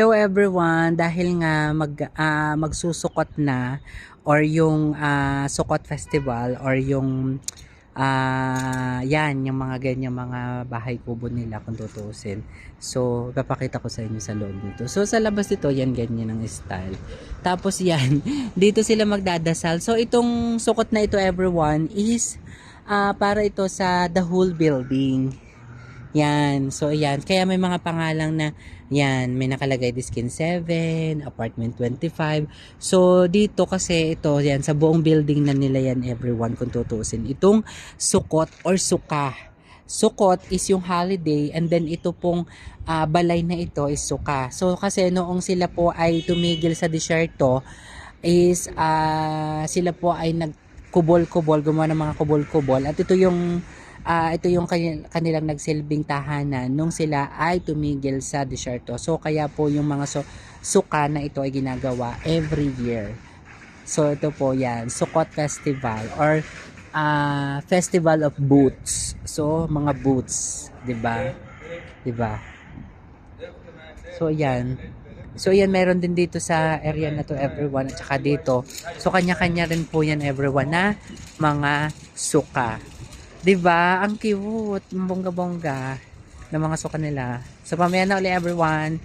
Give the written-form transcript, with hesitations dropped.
Hello everyone, dahil nga magsusukot na or yung Sukot Festival or yung yan, yung mga ganyan mga bahay kubo nila kung tutusin. So, papakita ko sa inyo sa loob nito. So, sa labas nito, yan ganyan ang style. Tapos yan, dito sila magdadasal. So, itong sukot na ito everyone is para ito sa the whole building. Yan. So, ayan. Kaya may mga pangalang na, yan, may nakalagay Diskin 7, Apartment 25. So, dito kasi ito, yan, sa buong building na nila yan, everyone, kung tutusin. Itong Sukot or Suka. Sukot is yung holiday and then ito pong balay na ito is Suka. So, kasi noong sila po ay tumigil sa disyerto, is sila po ay nagkubol-kubol, gumawa ng mga kubol-kubol. At ito yung kanilang nagsilbing tahanan nung sila ay tumigil sa disyerto. So kaya po yung mga suka na ito ay ginagawa every year. So ito po yan, Sukot Festival or Festival of Boots. So mga boots, 'di ba? 'Di ba? So yan. So yan, meron din dito sa area na to everyone at saka dito. So kanya-kanya rin po yan everyone na mga suka. 'Di ba? Ang cute, bongga-bongga ng mga suka nila. So pamaya na ulit everyone.